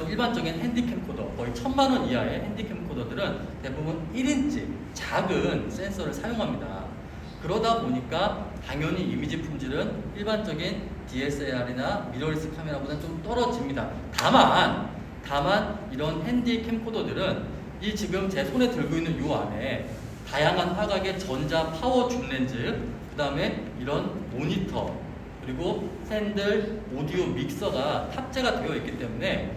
일반적인 핸디캠코더, 거의 1000만 원 이하의 핸디캠코더들은 대부분 1인치 작은 센서를 사용합니다. 그러다 보니까 당연히 이미지 품질은 일반적인 DSLR이나 미러리스 카메라보다는 좀 떨어집니다. 다만 이런 핸디 캠코더들은 이 지금 제 손에 들고 있는 요 안에 다양한 화각의 전자 파워 줌 렌즈, 그 다음에 이런 모니터, 그리고 샌들, 오디오 믹서가 탑재가 되어 있기 때문에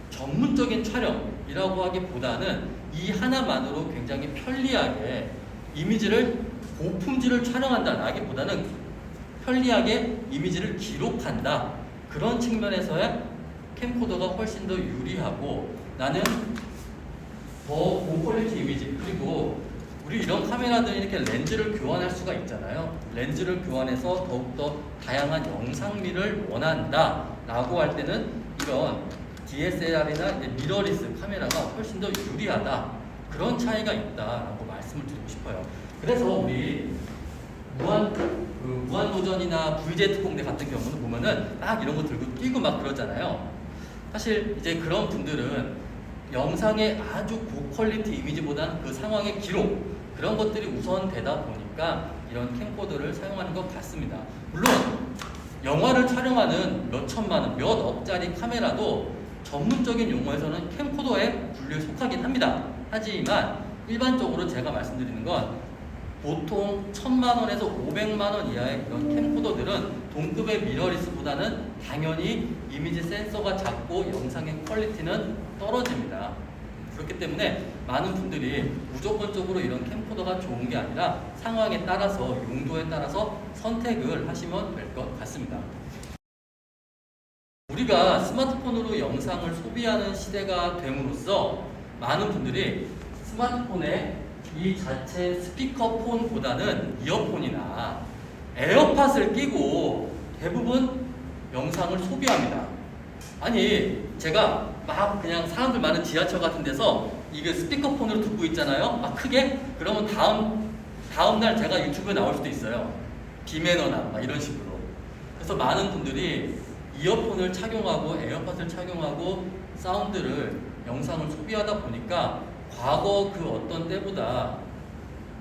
전문적인 촬영이라고 하기보다는 이 하나만으로 굉장히 편리하게 이미지를 고품질을 촬영한다라기보다는 편리하게 이미지를 기록한다. 그런 측면에서의 캠코더가 훨씬 더 유리하고 나는 더 고퀄리티 이미지, 그리고 우리 이런 카메라들이 이렇게 렌즈를 교환할 수가 있잖아요. 렌즈를 교환해서 더욱더 다양한 영상미를 원한다 라고 할 때는 이런 DSLR이나 미러리스 카메라가 훨씬 더 유리하다, 그런 차이가 있다라고 말씀을 드리고 싶어요. 그래서 우리 무한도전이나 VZ 공대 같은 경우는 보면은 막 이런 거 들고 뛰고 막 그러잖아요. 사실 이제 그런 분들은 영상의 아주 고퀄리티 이미지보다는 그 상황의 기록, 그런 것들이 우선되다 보니까 이런 캠코더를 사용하는 것 같습니다. 물론 영화를 촬영하는 몇 천만 원, 몇 억짜리 카메라도 전문적인 용어에서는 캠코더의 분류에 속하긴 합니다. 하지만 일반적으로 제가 말씀드리는 건 보통 1000만 원에서 500만 원 이하의 이런 캠코더들은 동급의 미러리스보다는 당연히 이미지 센서가 작고 영상의 퀄리티는 떨어집니다. 그렇기 때문에 많은 분들이 무조건적으로 이런 캠코더가 좋은 게 아니라 상황에 따라서, 용도에 따라서 선택을 하시면 될 것 같습니다. 우리가 스마트폰으로 영상을 소비하는 시대가 됨으로써 많은 분들이 스마트폰에 이 자체 스피커폰보다는 이어폰이나 에어팟을 끼고 대부분 영상을 소비합니다. 아니, 제가 막 그냥 사람들 많은 지하철 같은 데서 이게 스피커폰으로 듣고 있잖아요. 막 크게. 그러면 다음 날 제가 유튜브에 나올 수도 있어요. 비매너나 막 이런 식으로. 그래서 많은 분들이 이어폰을 착용하고 에어팟을 착용하고 사운드를, 영상을 소비하다 보니까 과거 그 어떤 때보다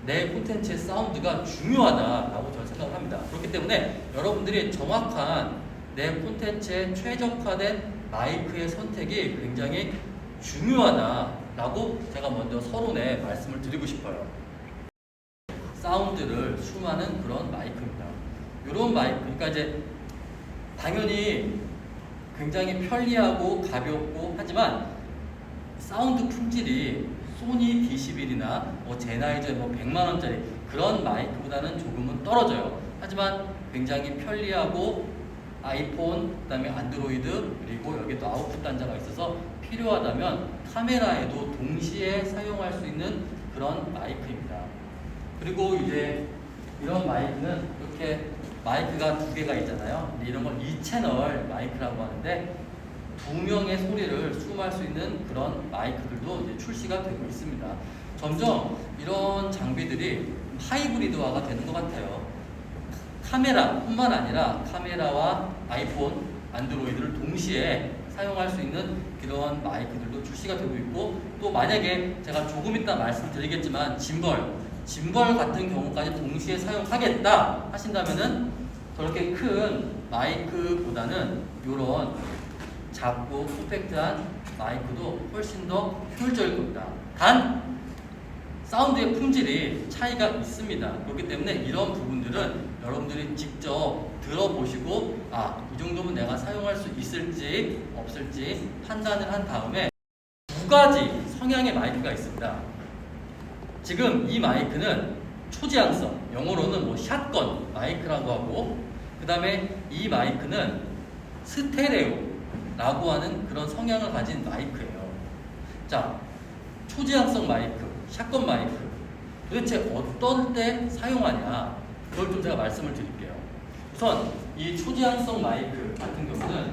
내 콘텐츠의 사운드가 중요하다라고 저는 생각을 합니다. 그렇기 때문에 여러분들이 정확한 내 콘텐츠에 최적화된 마이크의 선택이 굉장히 중요하다라고 제가 먼저 서론에 말씀을 드리고 싶어요. 사운드를 수많은 그런 마이크입니다. 이런 마이크, 그러니까 이제 당연히 굉장히 편리하고 가볍고 하지만 사운드 품질이 소니 D11이나 제나이저의 100만 원짜리 그런 마이크보다는 조금은 떨어져요. 하지만 굉장히 편리하고 아이폰, 그다음에 안드로이드, 그리고 여기 또 아웃풋 단자가 있어서 필요하다면 카메라에도 동시에 사용할 수 있는 그런 마이크입니다. 그리고 이제 이런 마이크는 이렇게 마이크가 두 개가 있잖아요. 이런 걸 2채널 마이크라고 하는데 2명의 소리를 수음할 수 있는 그런 마이크들도 이제 출시가 되고 있습니다. 점점 이런 장비들이 하이브리드화가 되는 것 같아요. 카메라뿐만 아니라 카메라와 아이폰, 안드로이드를 동시에 사용할 수 있는 그런 마이크들도 출시가 되고 있고, 또 만약에 제가 조금 이따 말씀드리겠지만 짐벌 같은 경우까지 동시에 사용하겠다 하신다면은 저렇게 큰 마이크보다는 이런 작고 컴팩트한 마이크도 훨씬 더 효율적일 겁니다. 단 사운드의 품질이 차이가 있습니다. 그렇기 때문에 이런 부분들은 여러분들이 직접 들어보시고 이 정도면 내가 사용할 수 있을지 없을지 판단을 한 다음에 두 가지 성향의 마이크가 있습니다. 지금 이 마이크는 초지향성, 영어로는 샷건 마이크라고 하고, 그 다음에 이 마이크는 스테레오라고 하는 그런 성향을 가진 마이크예요. 자, 초지향성 마이크, 샷건 마이크, 도대체 어떤 때 사용하냐, 그걸 좀 제가 말씀을 드릴게요. 우선 이 초지향성 마이크 같은 경우는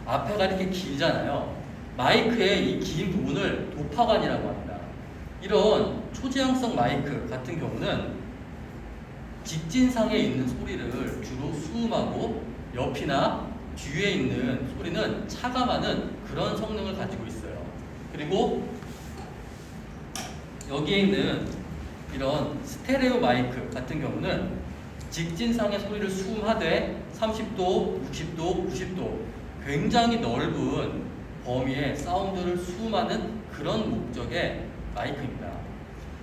앞에가 이렇게 길잖아요. 마이크의 이 긴 부분을 도파관이라고 합니다. 이런 초지향성 마이크 같은 경우는 직진상에 있는 소리를 주로 수음하고 옆이나 뒤에 있는 소리는 차감하는 그런 성능을 가지고 있어요. 그리고 여기에 있는 이런 스테레오 마이크 같은 경우는 직진상의 소리를 수음하되 30도, 60도, 90도 굉장히 넓은 범위의 사운드를 수음하는 그런 목적의 마이크입니다.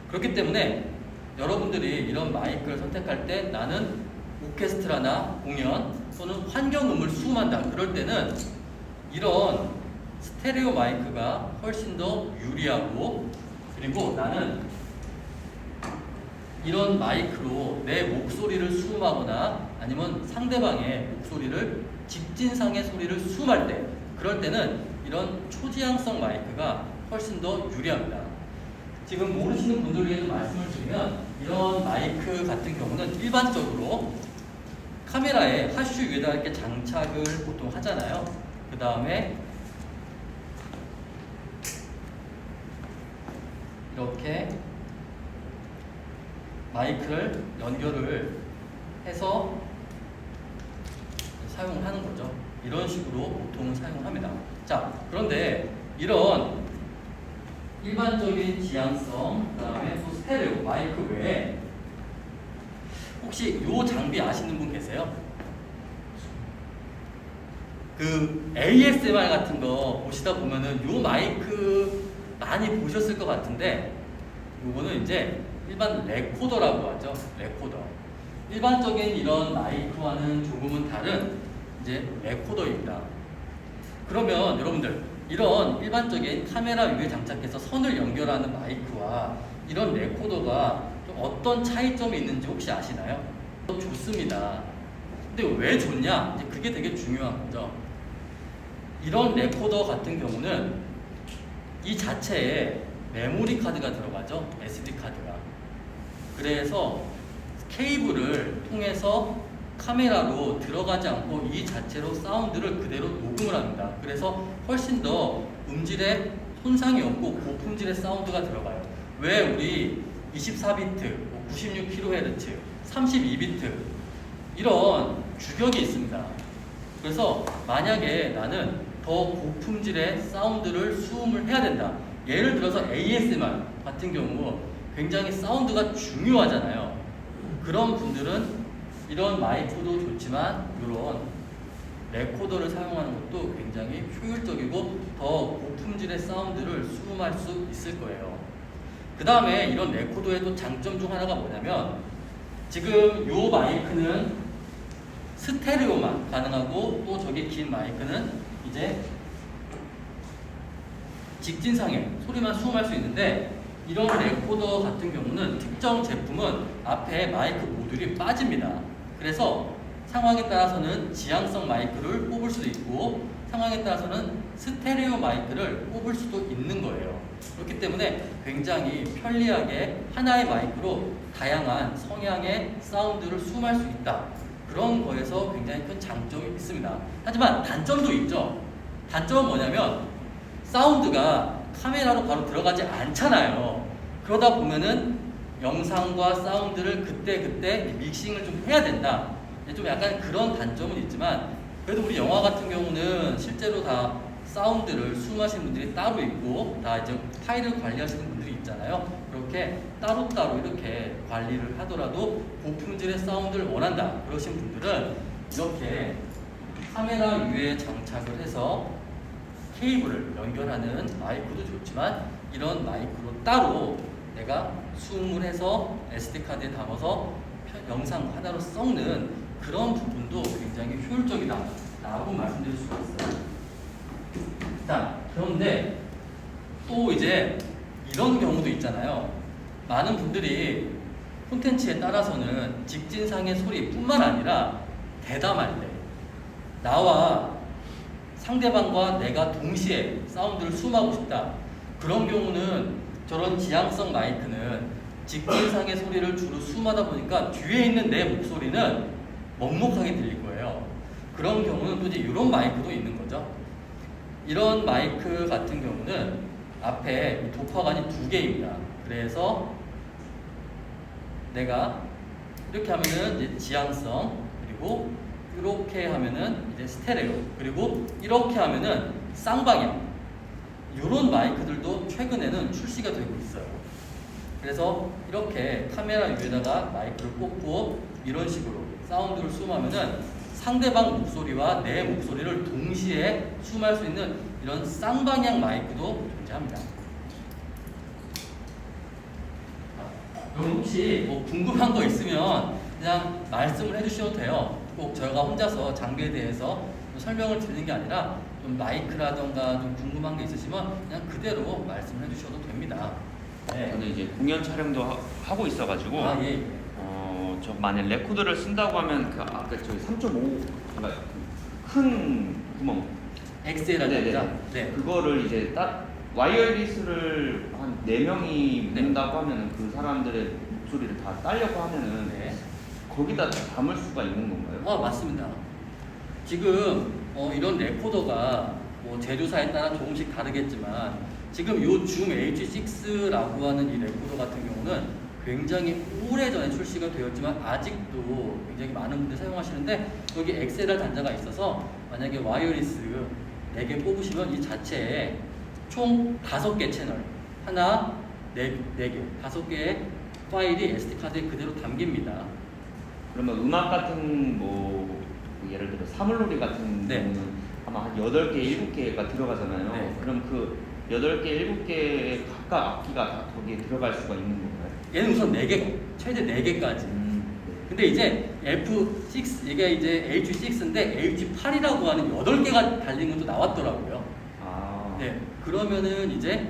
그렇기 때문에 여러분들이 이런 마이크를 선택할 때 나는 오케스트라나 공연 또는 환경음을 수음한다. 그럴 때는 이런 스테레오 마이크가 훨씬 더 유리하고, 그리고 나는 이런 마이크로 내 목소리를 수음하거나 아니면 상대방의 목소리를 직진상의 소리를 수음할 때, 그럴 때는 이런 초지향성 마이크가 훨씬 더 유리합니다. 지금 모르시는 분들 위해서 말씀을 드리면 이런 마이크 같은 경우는 일반적으로 카메라에 하슈 위에다 이렇게 장착을 보통 하잖아요. 그 다음에 이렇게 마이크를 연결을 해서 사용을 하는 거죠. 이런 식으로 보통 사용을 합니다. 자, 그런데 이런 일반적인 지향성, 그 다음에 또 스테레오 마이크 외에 혹시 이 장비 아시는 분 계세요? 그 ASMR 같은 거 보시다 보면은 이 마이크 많이 보셨을 것 같은데, 요거는 이제 일반 레코더라고 하죠. 레코더. 일반적인 이런 마이크와는 조금은 다른 이제 레코더입니다. 그러면 여러분들 이런 일반적인 카메라 위에 장착해서 선을 연결하는 마이크와 이런 레코더가 좀 어떤 차이점이 있는지 혹시 아시나요? 좋습니다. 근데 왜 좋냐? 이제 그게 되게 중요한 거죠. 이런 레코더 같은 경우는 이 자체에 메모리 카드가 들어가죠. SD 카드가. 그래서 케이블을 통해서 카메라로 들어가지 않고 이 자체로 사운드를 그대로 녹음을 합니다. 그래서 훨씬 더 음질에 손상이 없고 고품질의 사운드가 들어가요. 왜 우리 24비트, 96kHz, 32비트 이런 규격이 있습니다. 그래서 만약에 나는 더 고품질의 사운드를 수음을 해야 된다. 예를 들어서 ASMR 같은 경우 굉장히 사운드가 중요하잖아요. 그런 분들은 이런 마이크도 좋지만 이런 레코더를 사용하는 것도 굉장히 효율적이고 더 고품질의 사운드를 수음할 수 있을 거예요. 그 다음에 이런 레코더의 또 장점 중 하나가 뭐냐면, 지금 이 마이크는 스테레오만 가능하고, 또 저기 긴 마이크는 이제 직진상에 소리만 수음할 수 있는데, 이런 레코더 같은 경우는 특정 제품은 앞에 마이크 모듈이 빠집니다. 그래서 상황에 따라서는 지향성 마이크를 뽑을 수도 있고 상황에 따라서는 스테레오 마이크를 뽑을 수도 있는 거예요. 그렇기 때문에 굉장히 편리하게 하나의 마이크로 다양한 성향의 사운드를 수음할 수 있다. 그런 거에서 굉장히 큰 장점이 있습니다. 하지만 단점도 있죠. 단점은 뭐냐면 사운드가 카메라로 바로 들어가지 않잖아요. 그러다 보면은 영상과 사운드를 그때그때 믹싱을 좀 해야 된다. 좀 약간 그런 단점은 있지만, 그래도 우리 영화 같은 경우는 실제로 다 사운드를 수음하시는 분들이 따로 있고 다 이제 파일을 관리하시는 분들이 있잖아요. 그렇게 따로따로 이렇게 관리를 하더라도 고품질의 사운드를 원한다 그러신 분들은 이렇게 카메라 위에 장착을 해서 케이블을 연결하는 마이크도 좋지만, 이런 마이크로 따로 내가 수음을 해서 SD카드에 담아서 영상 하나로 썩는 그런 부분도 굉장히 효율적이다 라고 말씀드릴 수가 있어요. 자, 그런데 또 이제 이런 경우도 있잖아요. 많은 분들이 콘텐츠에 따라서는 직진상의 소리뿐만 아니라 대담할 때 나와 상대방과 내가 동시에 사운드를 수음하고 싶다. 그런 경우는 저런 지향성 마이크는 직진상의 소리를 주로 수음하다 보니까 뒤에 있는 내 목소리는 먹먹하게 들릴 거예요. 그런 경우는 또 이제 이런 마이크도 있는 거죠. 이런 마이크 같은 경우는 앞에 도파관이 2개입니다. 그래서 내가 이렇게 하면은 이제 지향성, 그리고 이렇게 하면은 이제 스테레오, 그리고 이렇게 하면은 쌍방향, 이런 마이크들도 최근에는 출시가 되고 있어요. 그래서 이렇게 카메라 위에다가 마이크를 꽂고 이런 식으로 사운드를 수음하면은 상대방 목소리와 내 목소리를 동시에 수음할 수 있는 이런 쌍방향 마이크도 존재합니다. 여러분 혹시 뭐 궁금한 거 있으면 그냥 말씀을 해주셔도 돼요. 꼭 저희가 혼자서 장비에 대해서 설명을 드리는 게 아니라 좀 마이크라던가 좀 궁금한 게 있으시면 그냥 그대로 말씀을 해주셔도 됩니다. 네. 저는 이제 공연 촬영도 하고 있어가지고 예. 저 만약 레코더를 쓴다고 하면 그 아까 저기 3.5 큰 구멍 XLR입니다. 네. 그거를 이제 딱 와이어리스를 한 4명이 낸다고 하면은 그 사람들의 목소리를 다 따려고 하면은 네. 거기다 담을 수가 있는 건가요? 맞습니다. 지금 이런 레코더가 뭐 제조사에 따라 조금씩 다르겠지만 지금 요 줌 H6라고 하는 이 레코더 같은 경우는 굉장히 오래전에 출시가 되었지만 아직도 굉장히 많은 분들이 사용하시는데 여기 XLR 단자가 있어서 만약에 와이어리스 4개 뽑으시면 이 자체에 총 5개 채널, 하나, 4개, 5개의 파일이 SD카드에 그대로 담깁니다. 그러면 음악 같은 뭐 예를 들어 사물놀이 같은 네. 경우는 아마 한 8개, 7개가 들어가잖아요. 네. 그럼 그 8개, 7개의 각각 악기가 다 거기에 들어갈 수가 있는 건가요? 얘는 우선 4개, 최대 4개까지. 네. 근데 이제 F6, 이게 이제 H6인데 H8이라고 하는 8개가 달린 것도 나왔더라고요. 아. 네. 그러면은 이제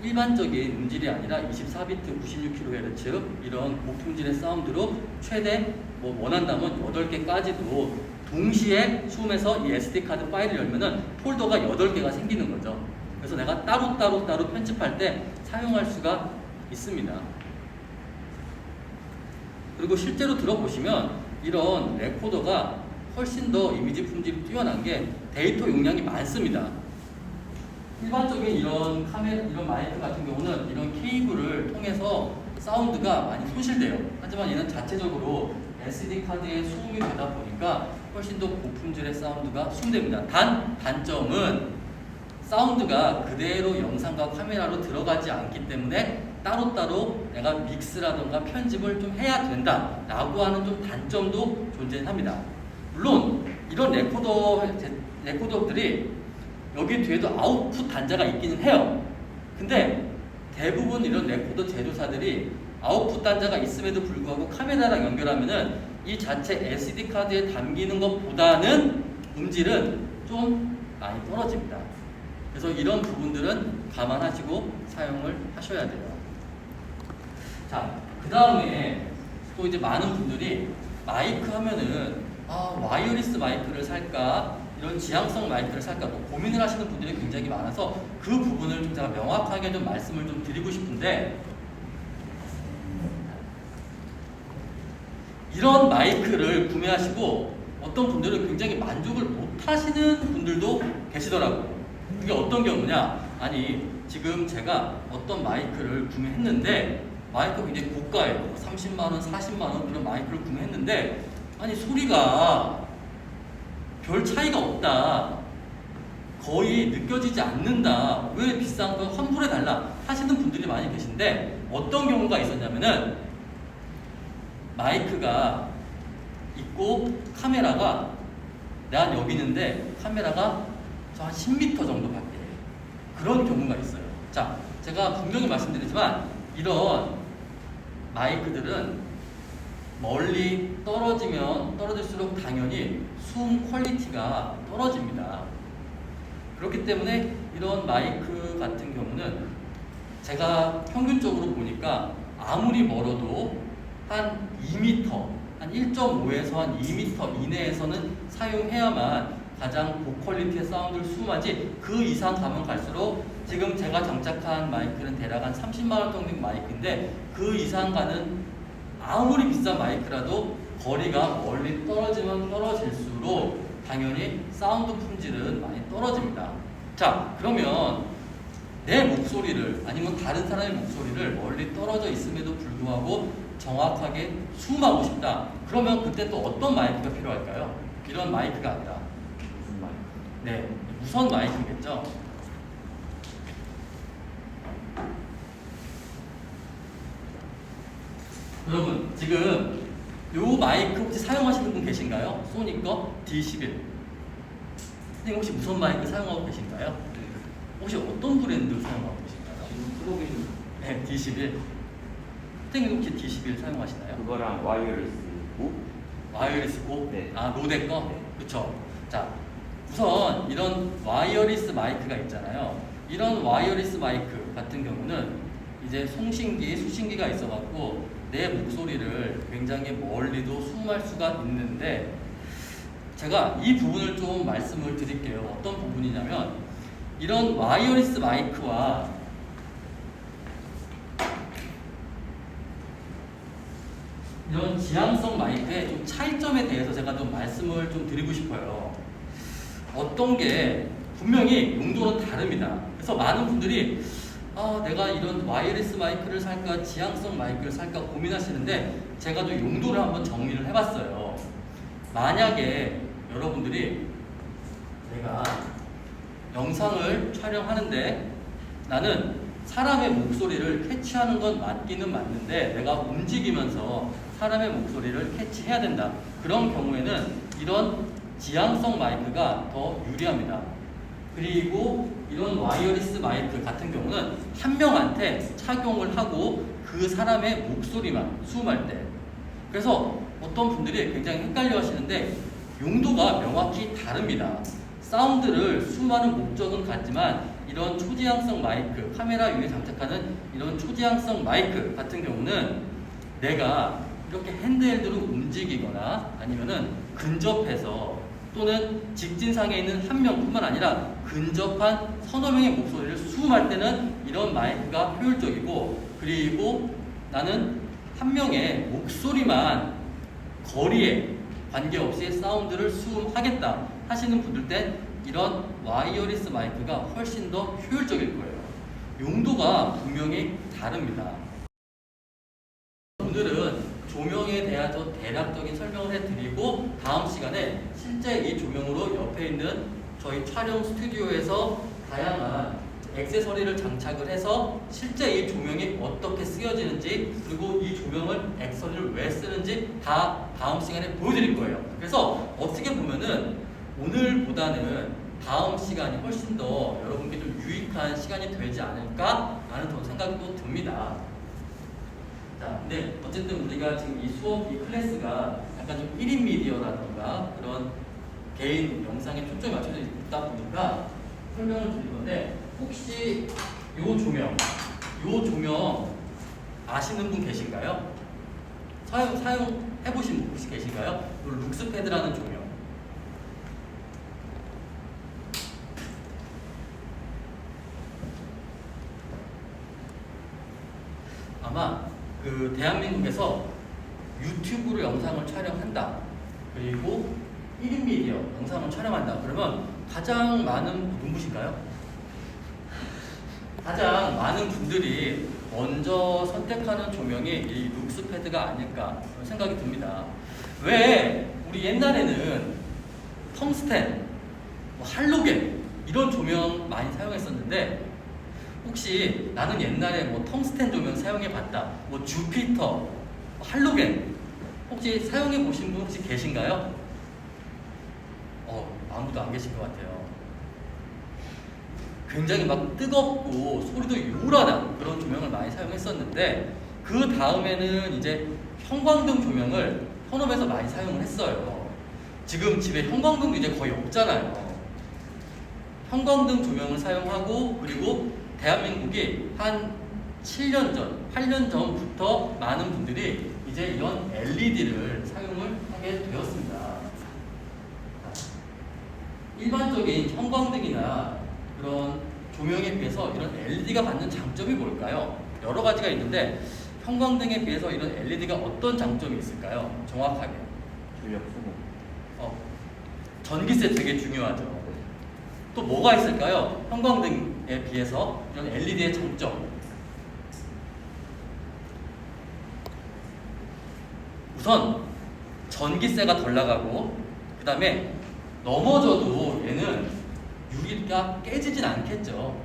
일반적인 음질이 아니라 24비트 96kHz 이런 고품질의 사운드로 최대 뭐 원한다면 8개까지도 동시에 수음해서 이 SD카드 파일을 열면은 폴더가 8개가 생기는 거죠. 그래서 내가 따로 편집할 때 사용할 수가 있습니다. 그리고 실제로 들어보시면 이런 레코더가 훨씬 더 이미지 품질이 뛰어난 게 데이터 용량이 많습니다. 일반적인 이런 이런 마이크 같은 경우는 이런 케이블을 통해서 사운드가 많이 손실돼요. 하지만 얘는 자체적으로 SD 카드에 수음이 되다 보니까 훨씬 더 고품질의 사운드가 수음됩니다. 단점은 사운드가 그대로 영상과 카메라로 들어가지 않기 때문에 따로따로 내가 믹스라던가 편집을 좀 해야 된다라고 하는 좀 단점도 존재합니다. 물론 이런 레코더들이 여기 뒤에도 아웃풋 단자가 있기는 해요. 근데 대부분 이런 레코더 제조사들이 아웃풋 단자가 있음에도 불구하고 카메라랑 연결하면은 이 자체 SD 카드에 담기는 것보다는 음질은 좀 많이 떨어집니다. 그래서 이런 부분들은 감안하시고 사용을 하셔야 돼요. 자, 그 다음에 또 이제 많은 분들이 마이크 하면은 와이어리스 마이크를 살까 이런 지향성 마이크를 살까 뭐 고민을 하시는 분들이 굉장히 많아서 그 부분을 좀 제가 명확하게 좀 말씀을 좀 드리고 싶은데, 이런 마이크를 구매하시고 어떤 분들은 굉장히 만족을 못 하시는 분들도 계시더라고요. 그게 어떤 경우냐? 아니, 지금 제가 어떤 마이크를 구매했는데 마이크가 굉장히 고가예요. 30만원, 40만원 그런 마이크를 구매했는데 아니 소리가 별 차이가 없다, 거의 느껴지지 않는다, 왜 비싼 거 환불해달라 하시는 분들이 많이 계신데, 어떤 경우가 있었냐면은 마이크가 있고 카메라가 내가 여기 있는데 카메라가 저 한 10m 정도 밖에, 그런 경우가 있어요. 자, 제가 분명히 말씀드리지만 이런 마이크들은 멀리 떨어지면 떨어질수록 당연히 수음 퀄리티가 떨어집니다. 그렇기 때문에 이런 마이크 같은 경우는 제가 평균적으로 보니까 아무리 멀어도 한 2m, 한 1.5에서 한 2m 이내에서는 사용해야만 가장 고퀄리티의 사운드를 수음하지, 그 이상 가면 갈수록 지금 제가 장착한 마이크는 대략 한 30만원 정도 마이크인데 그 이상 가는 아무리 비싼 마이크라도 거리가 멀리 떨어지면 떨어질수록 당연히 사운드 품질은 많이 떨어집니다. 자, 그러면 내 목소리를 아니면 다른 사람의 목소리를 멀리 떨어져 있음에도 불구하고 정확하게 수음하고 싶다. 그러면 그때 또 어떤 마이크가 필요할까요? 이런 마이크가 아니라 무슨 말? 네, 무선 마이크겠죠. 여러분 지금 요 마이크 혹시 사용하시는 분 계신가요? 소니 거 D11. 선생님 혹시 무선 마이크 사용하고 계신가요? 혹시 어떤 브랜드 사용하고 계신가요? 지금 쓰고 계신 네, D11. 선생님 혹시 D11 사용하시나요? 그거랑 와이어리스고 와이어리스 고? 네. 아, 로데 거? 네. 그쵸. 자, 우선 이런 와이어리스 마이크가 있잖아요. 이런 와이어리스 마이크 같은 경우는 이제 송신기, 수신기가 있어갖고 내 목소리를 굉장히 멀리도 수음할 수가 있는데 제가 이 부분을 좀 말씀을 드릴게요. 어떤 부분이냐면 이런 와이어리스 마이크와 이런 지향성 마이크의 좀 차이점에 대해서 제가 좀 말씀을 좀 드리고 싶어요. 어떤 게 분명히 용도는 다릅니다. 그래서 많은 분들이 내가 이런 와이어리스 마이크를 살까 지향성 마이크를 살까 고민하시는데 제가 좀 용도를 한번 정리를 해봤어요. 만약에 여러분들이 내가 영상을 촬영하는데 나는 사람의 목소리를 캐치하는 건 맞기는 맞는데 내가 움직이면서 사람의 목소리를 캐치해야 된다. 그런 경우에는 이런 지향성 마이크가 더 유리합니다. 그리고 이런 와이어리스 마이크 같은 경우는 한 명한테 착용을 하고 그 사람의 목소리만 수음할 때. 그래서 어떤 분들이 굉장히 헷갈려 하시는데 용도가 명확히 다릅니다. 사운드를 수음하는 목적은 같지만 이런 초지향성 마이크, 카메라 위에 장착하는 이런 초지향성 마이크 같은 경우는 내가 이렇게 핸드헬드로 움직이거나 아니면은 근접해서 또는 직진상에 있는 한 명뿐만 아니라 근접한 서너 명의 목소리를 수음할 때는 이런 마이크가 효율적이고 그리고 나는 한 명의 목소리만 거리에 관계없이 사운드를 수음하겠다 하시는 분들 땐 이런 와이어리스 마이크가 훨씬 더 효율적일 거예요. 용도가 분명히 다릅니다. 오늘은 조명에 대해서 대략적인 설명을 해드리고 다음 시간에 실제 이 조명으로 옆에 있는 저희 촬영 스튜디오에서 다양한 액세서리를 장착을 해서 실제 이 조명이 어떻게 쓰여지는지 그리고 이 조명을 액세서리를 왜 쓰는지 다 다음 시간에 보여드릴 거예요. 그래서 어떻게 보면은 오늘보다는 다음 시간이 훨씬 더 여러분께 좀 유익한 시간이 되지 않을까 라는 또 생각이 또 듭니다. 자, 근데 어쨌든 우리가 지금 이 수업, 이 클래스가 약간 좀 1인 미디어라던가 그런 개인 영상에 초점이 맞춰져 있다 보니까 설명을 드릴 건데 혹시 요 조명 아시는 분 계신가요? 사용해보신 분 혹시 계신가요? 요 룩스패드라는 조명. 아마 그 대한민국에서 유튜브로 영상을 촬영한다. 그리고 1인 미디어 영상을 촬영한다. 그러면 가장 많은 누구신가요? 가장 많은 분들이 먼저 선택하는 조명이 이 룩스패드가 아닐까 생각이 듭니다. 왜 우리 옛날에는 텅스텐, 할로겐 이런 조명 많이 사용했었는데 혹시 나는 옛날에 텅스텐 조명 사용해봤다, 주피터, 할로겐 혹시 사용해보신 분 혹시 계신가요? 아무도 안 계신 것 같아요. 굉장히 막 뜨겁고 소리도 요란한 그런 조명을 많이 사용했었는데 그 다음에는 이제 형광등 조명을 현업에서 많이 사용을 했어요. 지금 집에 형광등도 이제 거의 없잖아요. 형광등 조명을 사용하고 그리고 대한민국이 한 7년 전, 8년 전부터 많은 분들이 이제 이런 LED를 사용을 하게 되었습니다. 일반적인 형광등이나 그런 조명에 비해서 이런 LED가 갖는 장점이 뭘까요? 여러 가지가 있는데 형광등에 비해서 이런 LED가 어떤 장점이 있을까요? 정확하게. 전력 소모. 전기세 되게 중요하죠. 또 뭐가 있을까요? 형광등에 비해서 이런 LED의 장점. 우선 전기세가 덜 나가고 그 다음에 넘어져도 얘는 유리가 깨지진 않겠죠.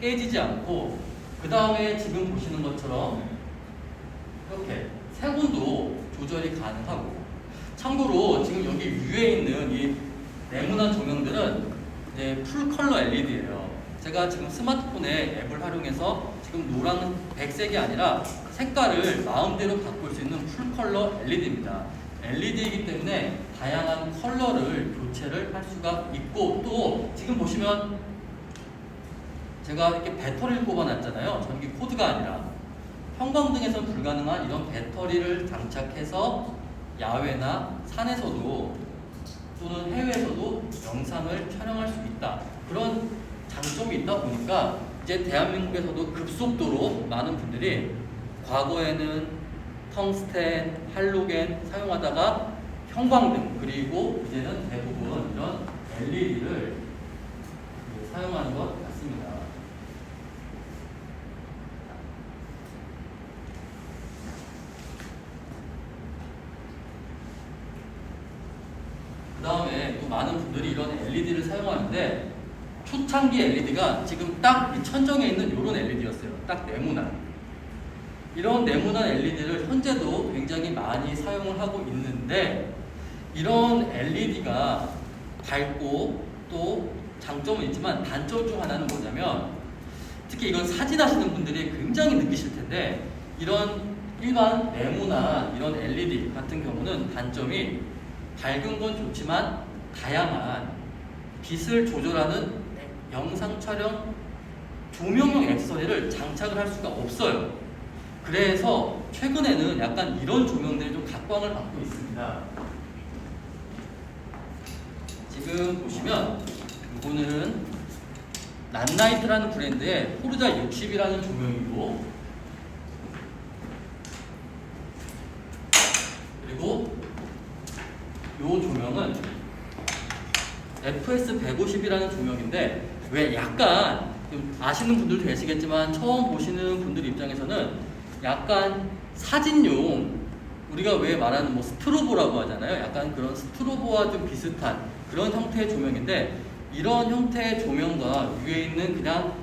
깨지지 않고, 그 다음에 지금 보시는 것처럼 이렇게 색온도 조절이 가능하고, 참고로 지금 여기 위에 있는 이 네모난 조명들은 이제 풀 컬러 LED예요. 제가 지금 스마트폰에 앱을 활용해서 지금 노란 백색이 아니라 색깔을 마음대로 바꿀 수 있는 풀 컬러 LED입니다. LED이기 때문에 다양한 컬러를 교체를 할 수가 있고, 또 지금 보시면 제가 이렇게 배터리를 꼽아놨잖아요. 전기 코드가 아니라 형광등에서는 불가능한 이런 배터리를 장착해서 야외나 산에서도 또는 해외에서도 영상을 촬영할 수 있다. 그런 장점이 있다 보니까 이제 대한민국에서도 급속도로 많은 분들이 과거에는 텅스텐, 할로겐 사용하다가 형광등, 그리고 이제는 대부분 이런 LED를 사용하는 것 같습니다. 그 다음에 또 많은 분들이 이런 LED를 사용하는데, 초창기 LED가 지금 딱 이 천정에 있는 이런 LED였어요. 딱 네모난. 이런 네모난 LED를 현재도 굉장히 많이 사용을 하고 있는데, 이런 LED가 밝고 또 장점은 있지만 단점 중 하나는 뭐냐면, 특히 이건 사진 하시는 분들이 굉장히 느끼실 텐데, 이런 일반 네모난 이런 LED 같은 경우는 단점이 밝은 건 좋지만 다양한 빛을 조절하는 영상 촬영 조명용 액세서리를 장착을 할 수가 없어요. 그래서 최근에는 약간 이런 조명들이 좀 각광을 받고 있습니다. 지금 보시면 이거는 낫나이트라는 브랜드의 포르자 60이라는 조명이고, 그리고 이 조명은 FS 150이라는 조명인데, 왜 약간 좀 아시는 분들도 계시겠지만 처음 보시는 분들 입장에서는 약간 사진용, 우리가 왜 말하는 뭐 스트로보라고 하잖아요. 약간 그런 스트로보와 좀 비슷한 그런 형태의 조명인데, 이런 형태의 조명과 위에 있는 그냥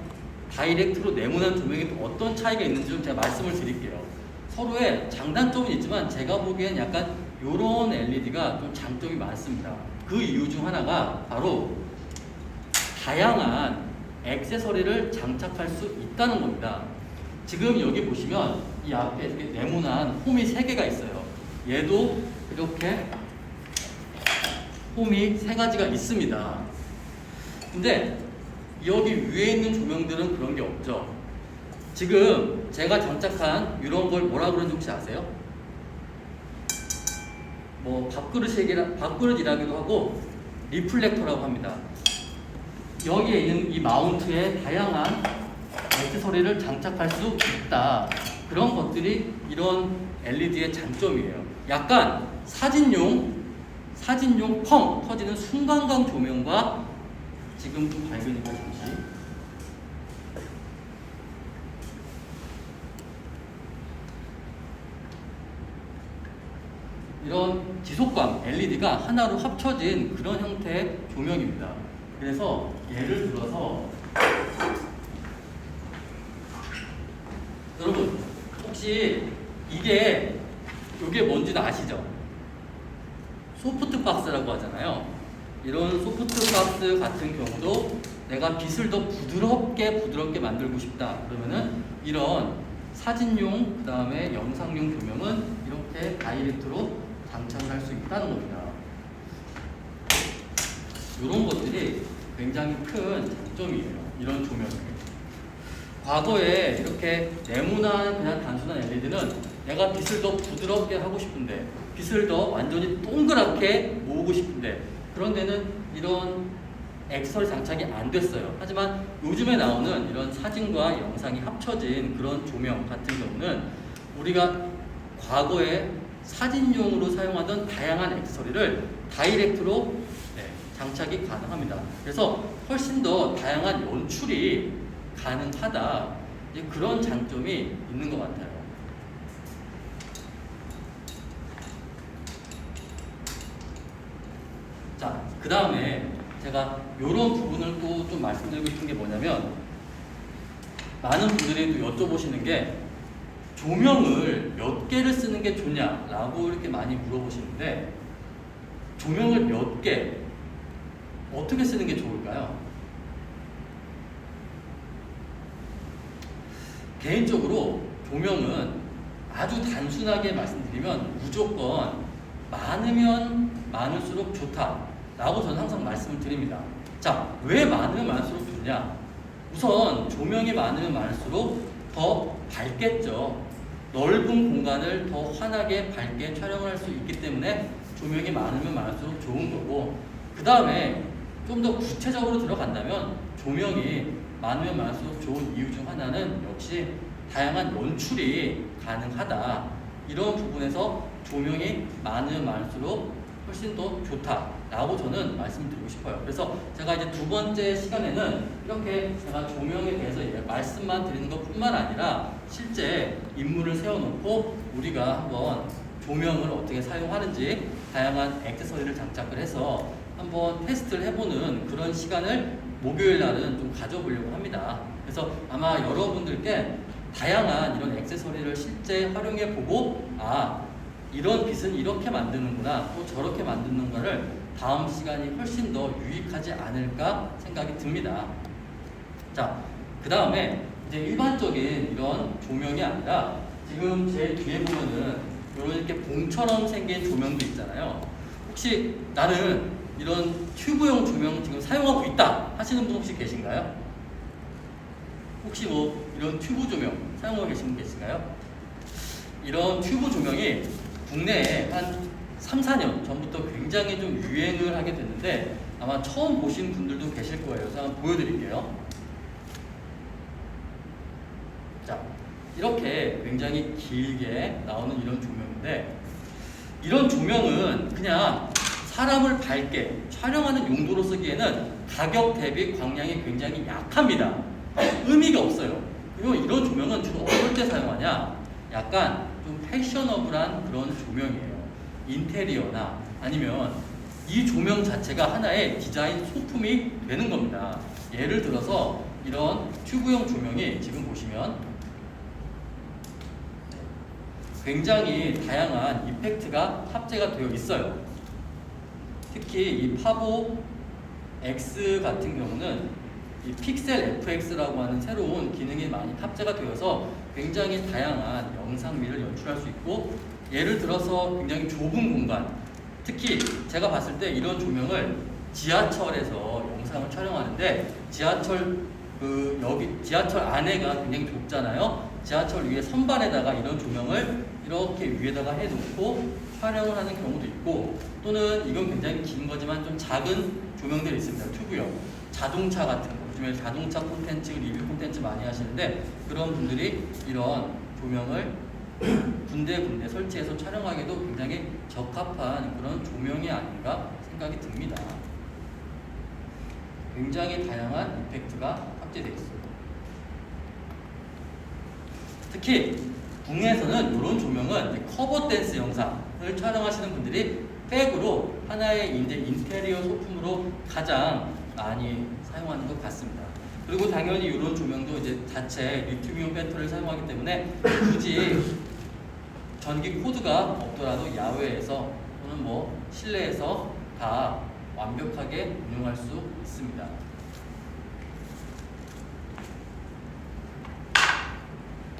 다이렉트로 네모난 조명이 어떤 차이가 있는지 좀 제가 말씀을 드릴게요. 서로의 장단점은 있지만 제가 보기엔 약간 이런 LED가 좀 장점이 많습니다. 그 이유 중 하나가 바로 다양한 액세서리를 장착할 수 있다는 겁니다. 지금 여기 보시면 이 앞에 이렇게 네모난 홈이 3개가 있어요. 얘도 이렇게 홈이 3가지가 있습니다. 근데 여기 위에 있는 조명들은 그런 게 없죠. 지금 제가 장착한 이런 걸 뭐라 그러는지 혹시 아세요? 뭐 밥그릇이라기도 하고 리플렉터라고 합니다. 여기에 있는 이 마운트에 다양한 액세서리를 장착할 수 있다. 그런 것들이 이런 LED의 장점이에요. 약간 사진용 펑 터지는 순간광 조명과, 지금 좀 밝으니까 잠시, 이런 지속광 LED가 하나로 합쳐진 그런 형태의 조명입니다. 그래서 예를 들어서 여러분 혹시 이게 뭔지는 아시죠? 소프트박스라고 하잖아요. 이런 소프트박스 같은 경우도 내가 빛을 더 부드럽게 만들고 싶다 그러면은 이런 사진용, 그 다음에 영상용 조명은 이렇게 다이렉트로 장착을 할 수 있다는 겁니다. 이런 것들이 굉장히 큰 장점이에요. 이런 조명이. 과거에 이렇게 네모난 그냥 단순한 LED는 내가 빛을 더 부드럽게 하고 싶은데, 빛을 더 완전히 동그랗게 모으고 싶은데, 그런 데는 이런 액세서리 장착이 안 됐어요. 하지만 요즘에 나오는 이런 사진과 영상이 합쳐진 그런 조명 같은 경우는 우리가 과거에 사진용으로 사용하던 다양한 액세서리를 다이렉트로 장착이 가능합니다. 그래서 훨씬 더 다양한 연출이 가능하다. 이제 그런 장점이 있는 것 같아요. 그 다음에 제가 이런 부분을 또 좀 말씀드리고 싶은 게 뭐냐면, 많은 분들이 또 여쭤보시는 게 조명을 몇 개를 쓰는 게 좋냐라고 이렇게 많이 물어보시는데, 조명을 몇 개, 어떻게 쓰는 게 좋을까요? 개인적으로 조명은 아주 단순하게 말씀드리면 무조건 많으면 많을수록 좋다라고 저는 항상 말씀을 드립니다. 자, 왜 많으면 많을수록 좋냐? 우선 조명이 많으면 많을수록 더 밝겠죠. 넓은 공간을 더 환하게 밝게 촬영을 할 수 있기 때문에 조명이 많으면 많을수록 좋은 거고, 그 다음에 좀 더 구체적으로 들어간다면 조명이 많으면 많을수록 좋은 이유 중 하나는 역시 다양한 연출이 가능하다. 이런 부분에서 조명이 많으면 많을수록 훨씬 더 좋다라고 저는 말씀드리고 싶어요. 그래서 제가 이제 두 번째 시간에는 이렇게 제가 조명에 대해서 말씀만 드리는 것뿐만 아니라 실제 인물을 세워놓고 우리가 한번 조명을 어떻게 사용하는지 다양한 액세서리를 장착을 해서 한번 테스트를 해보는 그런 시간을 목요일 날은 좀 가져보려고 합니다. 그래서 아마 여러분들께 다양한 이런 액세서리를 실제 활용해 보고, 아, 이런 빛은 이렇게 만드는구나, 또 저렇게 만드는가를 다음 시간이 훨씬 더 유익하지 않을까 생각이 듭니다. 자, 그 다음에 이제 일반적인 이런 조명이 아니라 지금 제 뒤에 보면은 이렇게 봉처럼 생긴 조명도 있잖아요. 혹시 나는 이런 튜브용 조명 지금 사용하고 있다 하시는 분 혹시 계신가요? 혹시 뭐 이런 튜브 조명 사용하고 계신 분 계신가요? 이런 튜브 조명이 국내에 한 3, 4년 전부터 굉장히 좀 유행을 하게 됐는데 아마 처음 보신 분들도 계실 거예요. 그래서 한번 보여드릴게요. 자, 이렇게 굉장히 길게 나오는 이런 조명인데, 이런 조명은 그냥 사람을 밝게 촬영하는 용도로 쓰기에는 가격 대비 광량이 굉장히 약합니다. 의미가 없어요. 그리고 이런 조명은 주로 어떨 때 사용하냐? 약간 좀 패셔너블한 그런 조명이에요. 인테리어나 아니면 이 조명 자체가 하나의 디자인 소품이 되는 겁니다. 예를 들어서 이런 튜브형 조명이 지금 보시면 굉장히 다양한 이펙트가 탑재가 되어 있어요. 특히 이 파보 X 같은 경우는 이 픽셀 FX라고 하는 새로운 기능이 많이 탑재가 되어서 굉장히 다양한 영상미를 연출할 수 있고, 예를 들어서 굉장히 좁은 공간, 특히 제가 봤을 때 이런 조명을 지하철에서 영상을 촬영하는데 지하철 안에가 굉장히 좁잖아요. 지하철 위에 선반에다가 이런 조명을 이렇게 위에다가 해놓고 촬영을 하는 경우도 있고, 또는 이건 굉장히 긴 거지만 좀 작은 조명들이 있습니다. 튜브형 자동차 같은 거, 요즘에 자동차 콘텐츠, 리뷰 콘텐츠 많이 하시는데 그런 분들이 이런 조명을 군데군데 설치해서 촬영하기도 굉장히 적합한 그런 조명이 아닌가 생각이 듭니다. 굉장히 다양한 이펙트가 탑재되어 있어요. 특히 국내에서는 이런 조명은 커버 댄스 영상을 촬영하시는 분들이 백으로 하나의 인테리어 소품으로 가장 많이 사용하는 것 같습니다. 그리고 당연히 이런 조명도 이제 자체 리튬이온 배터리를 사용하기 때문에 굳이 전기 코드가 없더라도 야외에서 또는 뭐 실내에서 다 완벽하게 운용할 수 있습니다.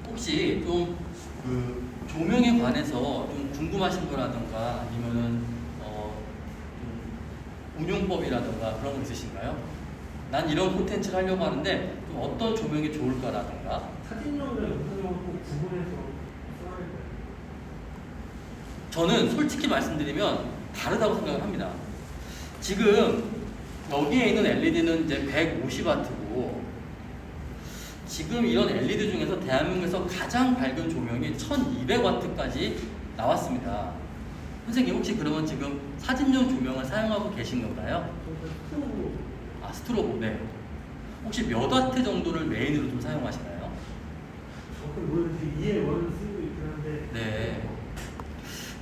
혹시 좀 그 조명에 관해서 좀 궁금하신 거라던가 아니면은 좀 운용법이라던가 그런 거 있으신가요? 난 이런 콘텐츠를 하려고 하는데 좀 어떤 조명이 좋을까라던가. 사진용이랑 영상용은 꼭 구분해서 써야 돼요. 저는 솔직히 말씀드리면 다르다고 생각을 합니다. 지금 여기에 있는 LED는 이제 150W고 지금 이런 LED 중에서 대한민국에서 가장 밝은 조명이 1200W까지 나왔습니다. 선생님 혹시 그러면 지금 사진용 조명을 사용하고 계신 건가요? 스트로브. 아, 스트로보. 네. 혹시 몇 와트 정도를 메인으로 좀 사용하시나요? 정확히 모르겠는데 2에 1을 쓰고 있긴 한데. 네.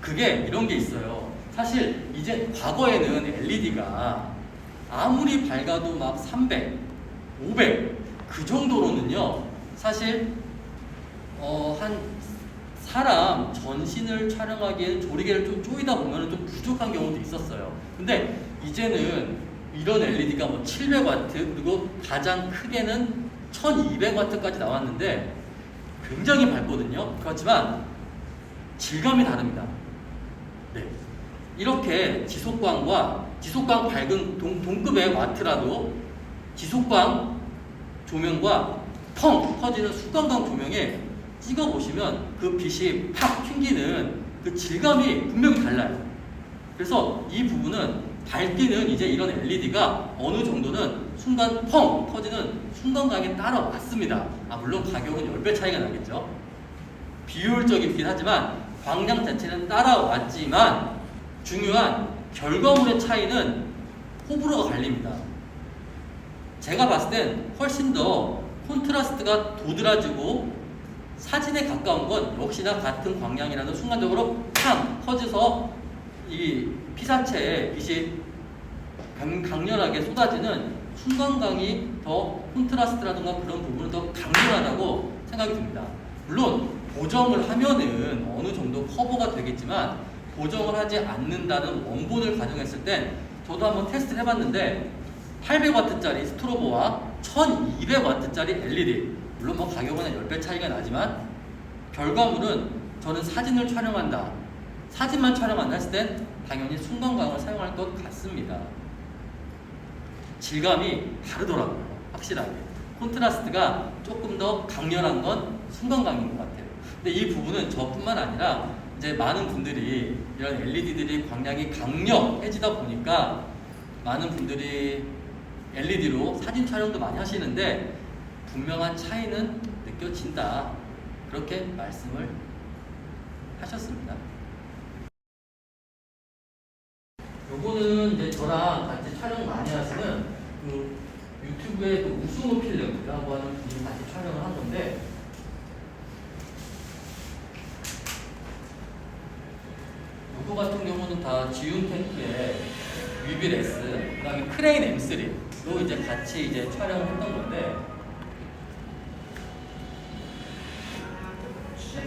그게 이런 게 있어요. 사실 이제 과거에는 LED가 아무리 밝아도 막 300, 500 그 정도로는요. 사실 한 사람 전신을 촬영하기에는 조리개를 좀 조이다 보면 좀 부족한 경우도 있었어요. 근데 이제는 이런 LED가 뭐 700W 그리고 가장 크게는 1200W까지 나왔는데 굉장히 밝거든요. 그렇지만 질감이 다릅니다. 네. 이렇게 지속광 밝은 동급의 와트라도 지속광 조명과 펑 터지는 수광광 조명에 찍어보시면 그 빛이 팍 튕기는 그 질감이 분명히 달라요. 그래서 이 부분은 밝기는 이제 이런 LED가 어느 정도는 순간 펑 터지는 순간광에 따라왔습니다. 물론 가격은 10배 차이가 나겠죠. 비효율적이긴 하지만 광량 자체는 따라왔지만 중요한 결과물의 차이는 호불호가 갈립니다. 제가 봤을 땐 훨씬 더 콘트라스트가 도드라지고 사진에 가까운 건 역시나 같은 광량이라도 순간적으로 팡 터져서 이 피사체에 빛이 강렬하게 쏟아지는 순간광이 더 콘트라스트라든가 그런 부분은 더 강렬하다고 생각이 듭니다. 물론 보정을 하면은 어느 정도 커버가 되겠지만 보정을 하지 않는다는 원본을 가정했을 땐 저도 한번 테스트를 해봤는데 800W짜리 스트로보와 1200W짜리 LED 물론 뭐 가격은 한 10배 차이가 나지만 결과물은 저는 사진을 촬영한다 사진만 촬영한다 했을 땐 당연히 순간광을 사용할 것 같습니다. 질감이 다르더라고요. 확실하게 콘트라스트가 조금 더 강렬한 건 순간광인 것 같아요. 근데 이 부분은 저뿐만 아니라 이제 많은 분들이 이런 LED들이 광량이 강력해지다 보니까 많은 분들이 LED로 사진 촬영도 많이 하시는데 분명한 차이는 느껴진다. 그렇게 말씀을 하셨습니다. 요거는 이제 저랑 같이 촬영 많이 하시는 그 유튜브에 그 우승호 필름이라고 하는 분이 같이 촬영을 한 건데 요거 같은 경우는 다 지윤테크의 위빌 S, 그 다음에 크레인 M3도 이제 같이 이제 촬영을 했던 건데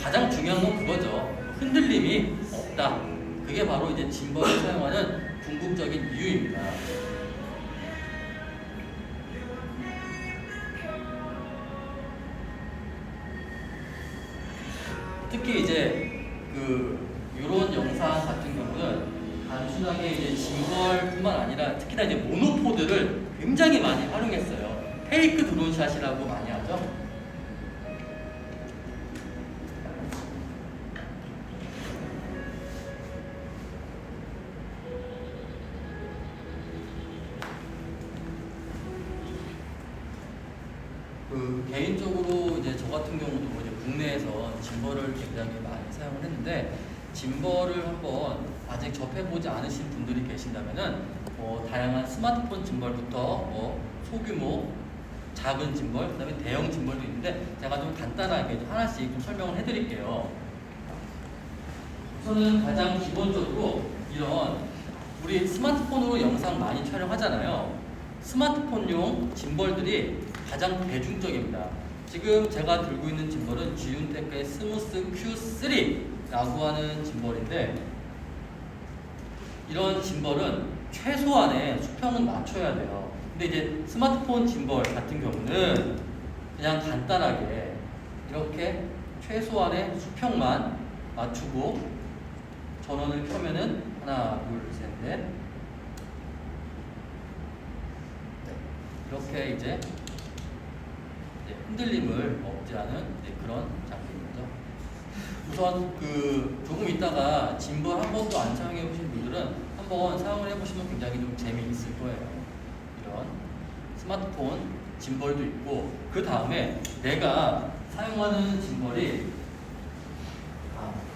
가장 중요한 건 그거죠. 흔들림이 없다. 그게 바로 이제 짐벌을 사용하는 궁극적인 이유입니다. 특히 이제 이런 영상 같은 경우는 단순하게 이제 짐벌뿐만 아니라 특히나 이제 모노포드를 굉장히 많이 활용했어요. 페이크 드론샷이라고 많이 하죠. 개인적으로 이제 저 같은 경우도 이제 국내에서 짐벌을 굉장히 많이 사용을 했는데 짐벌을 한번 아직 접해보지 않으신 분들이 계신다면은 다양한 스마트폰 짐벌부터 소규모 작은 짐벌, 그다음에 대형 짐벌도 있는데 제가 좀 간단하게 하나씩 좀 설명을 해드릴게요. 우선은 가장 기본적으로 이런 우리 스마트폰으로 영상 많이 촬영하잖아요. 스마트폰용 짐벌들이 가장 대중적입니다. 지금 제가 들고 있는 짐벌은 지윤테크의 스무스 Q3라고 하는 짐벌인데 이런 짐벌은 최소한의 수평은 맞춰야 돼요. 근데 이제 스마트폰 짐벌 같은 경우는 그냥 간단하게 이렇게 최소한의 수평만 맞추고 전원을 켜면은 하나, 둘, 셋, 넷 이렇게 이제 흔들림을 억제하는 그런 장비입니다. 우선 조금 있다가 짐벌 한 번도 안 사용해 보신 분들은 한번 사용을 해보시면 굉장히 좀 재미있을 거예요. 이런 스마트폰 짐벌도 있고 그 다음에 내가 사용하는 짐벌이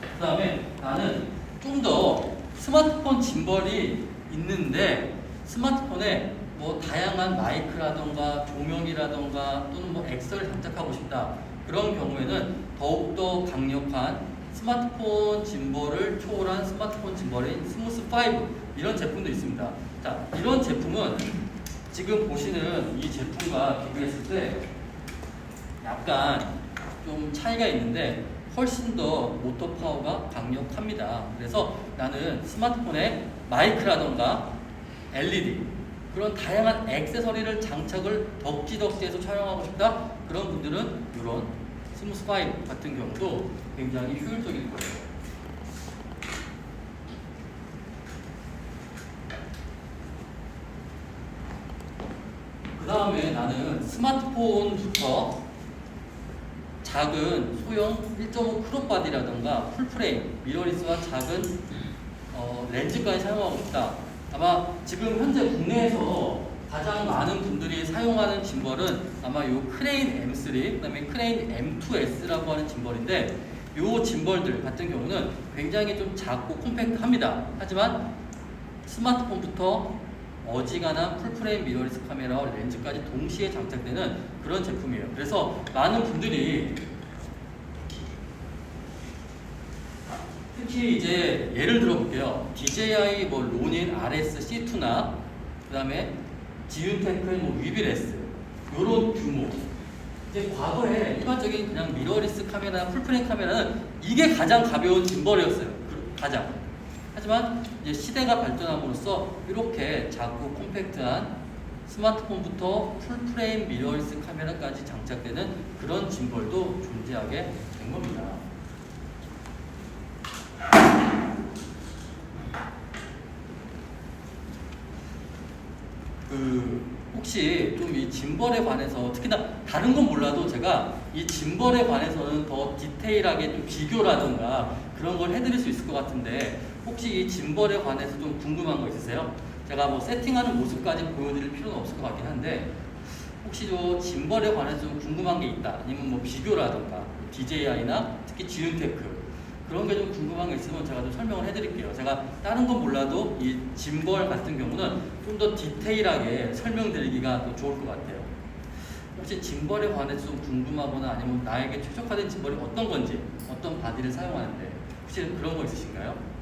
그 다음에 나는 좀 더 스마트폰 짐벌이 있는데 스마트폰에 다양한 마이크라던가 조명이라던가 또는 엑셀을 장착하고 싶다. 그런 경우에는 더욱더 강력한 스마트폰 짐벌을 초월한 스마트폰 짐벌인 스무스 5 이런 제품도 있습니다. 자, 이런 제품은 지금 보시는 이 제품과 비교했을 때 약간 좀 차이가 있는데 훨씬 더 모터 파워가 강력합니다. 그래서 나는 스마트폰에 마이크라던가 LED 그런 다양한 액세서리를 장착을 덕지덕지해서 촬영하고 싶다. 그런 분들은 이런 스무스 5 같은 경우도 굉장히 효율적일 거예요. 그 다음에 나는 스마트폰부터 작은 소형 1.5 크롭바디라던가 풀프레임, 미러리스와 작은 렌즈까지 사용하고 싶다. 아마 지금 현재 국내에서 가장 많은 분들이 사용하는 짐벌은 아마 이 크레인 M3, 그 다음에 크레인 M2S라고 하는 짐벌인데 이 짐벌들 같은 경우는 굉장히 좀 작고 콤팩트합니다. 하지만 스마트폰부터 어지간한 풀프레임 미러리스 카메라와 렌즈까지 동시에 장착되는 그런 제품이에요. 그래서 많은 분들이 특히 이제 예를 들어 볼게요. DJI 뭐 로닌 RS-C2나 그 다음에 지윤테크의 뭐 위비레스 요런 규모. 이제 과거에 일반적인 그냥 미러리스 카메라, 풀프레임 카메라는 이게 가장 가벼운 짐벌이었어요. 가장. 하지만 이제 시대가 발전함으로써 이렇게 작고 콤팩트한 스마트폰부터 풀프레임 미러리스 카메라까지 장착되는 그런 짐벌도 존재하게 된 겁니다. 혹시 좀 이 짐벌에 관해서 특히나 다른 건 몰라도 제가 이 짐벌에 관해서는 더 디테일하게 좀 비교라든가 그런 걸 해드릴 수 있을 것 같은데 혹시 이 짐벌에 관해서 좀 궁금한 거 있으세요? 제가 뭐 세팅하는 모습까지 보여드릴 필요는 없을 것 같긴 한데 혹시 저 짐벌에 관해서 좀 궁금한 게 있다 아니면 뭐 비교라든가 DJI나 특히 지윤테크 그런 게 좀 궁금한 게 있으면 제가 좀 설명을 해드릴게요. 제가 다른 건 몰라도 이 짐벌 같은 경우는 좀 더 디테일하게 설명드리기가 더 좋을 것 같아요. 혹시 짐벌에 관해서 좀 궁금하거나 아니면 나에게 최적화된 짐벌이 어떤 건지, 어떤 바디를 사용하는데 혹시 그런 거 있으신가요?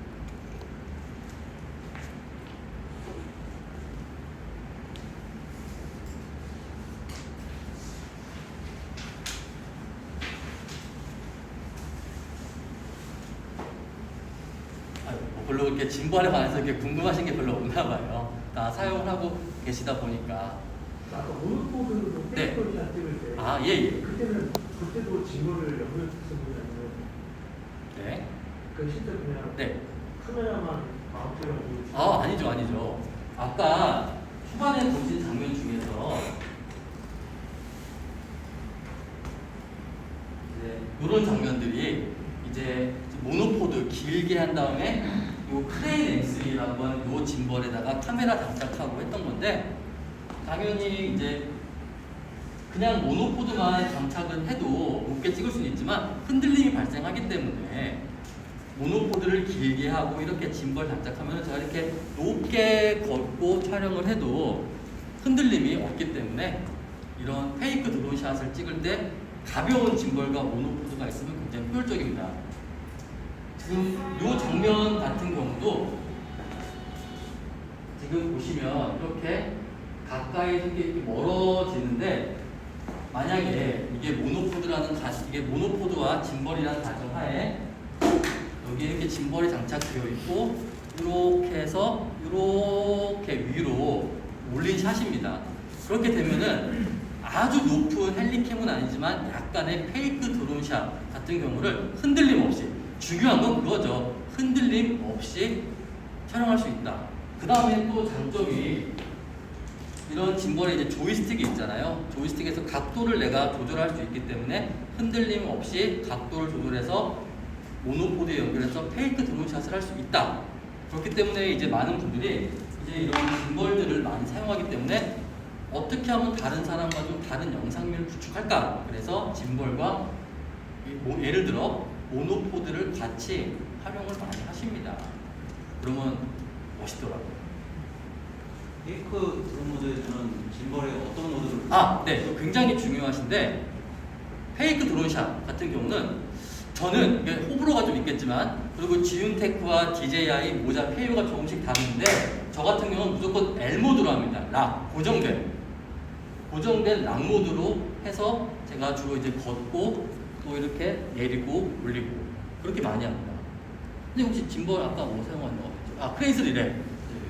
별로 이렇게 짐벌에 관해서 이렇게 궁금하신 게 별로 없나 봐요. 다 사용을 하고 계시다 보니까. 아까 모노코드로 네. 페이커리나 찍을 때 아, 예. 그때도 짐벌을 연결해서 보냐면 네. 그 진짜 그냥 네. 카메라만 마우스랑 아, 아니죠. 아까 초반에 보신 장면 중에서 이제 이런 장면들이 이제 모노포드 길게 한 다음에 요 크레인 M3라고 하는 요 짐벌에다가 카메라 장착하고 했던 건데 당연히 이제 그냥 모노포드만 장착은 해도 높게 찍을 수는 있지만 흔들림이 발생하기 때문에 모노포드를 길게 하고 이렇게 짐벌 장착하면 제가 이렇게 높게 걷고 촬영을 해도 흔들림이 없기 때문에 이런 페이크 드론샷을 찍을 때 가벼운 짐벌과 모노포드가 있으면 굉장히 효율적입니다. 지금 이 장면 같은 경우도 지금 보시면 이렇게 가까이서 이렇게 멀어지는데 만약에 이게 모노포드와 짐벌이라는 가정하에 여기 이렇게 짐벌이 장착되어 있고 이렇게 해서 이렇게 위로 올린 샷입니다. 그렇게 되면은 아주 높은 헬리캠은 아니지만 약간의 페이크 드론샷 같은 경우를 흔들림 없이 중요한 건 그거죠. 흔들림 없이 촬영할 수 있다. 그 다음에 또 장점이 이런 짐벌에 이제 조이스틱이 있잖아요. 조이스틱에서 각도를 내가 조절할 수 있기 때문에 흔들림 없이 각도를 조절해서 모노포드에 연결해서 페이크 드론샷을 할 수 있다. 그렇기 때문에 이제 많은 분들이 이제 이런 짐벌들을 많이 사용하기 때문에 어떻게 하면 다른 사람과 좀 다른 영상미를 구축할까? 그래서 짐벌과 예를 들어 모노포드를 같이 활용을 많이 하십니다. 그러면 멋있더라고요. 페이크 드론 모드에서는 짐벌의 어떤 모드를 네. 굉장히 중요하신데 페이크 드론샷 같은 경우는 저는 이게 호불호가 좀 있겠지만 그리고 지윤테크와 DJI 모자 PU가 조금씩 다른데 저 같은 경우는 무조건 L 모드로 합니다. 락 고정된 락 모드로 해서 제가 주로 이제 걷고 또 이렇게 내리고 올리고 그렇게 많이 합니다. 근데 혹시 짐벌 아까 뭐 사용하는 거 없죠? 아 크레이슬 랩.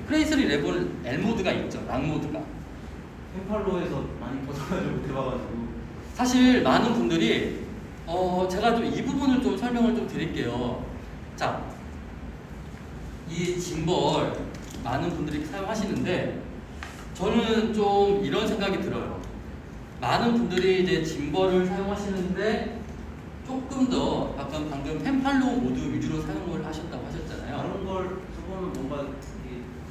크레이슬 랩은 L 모드가 있죠. 락 모드가. 펜팔로에서 많이 벗어나지 못해봐가지고 사실 많은 분들이 제가 좀 이 부분을 좀 설명을 좀 드릴게요. 자, 이 짐벌 많은 분들이 사용하시는데 저는 좀 이런 생각이 들어요. 많은 분들이 이제 짐벌을 사용하시는데 조금 더 약간 방금 펜팔로 모드 위주로 사용을 하셨다고 하셨잖아요. 다른 걸 써보면 뭔가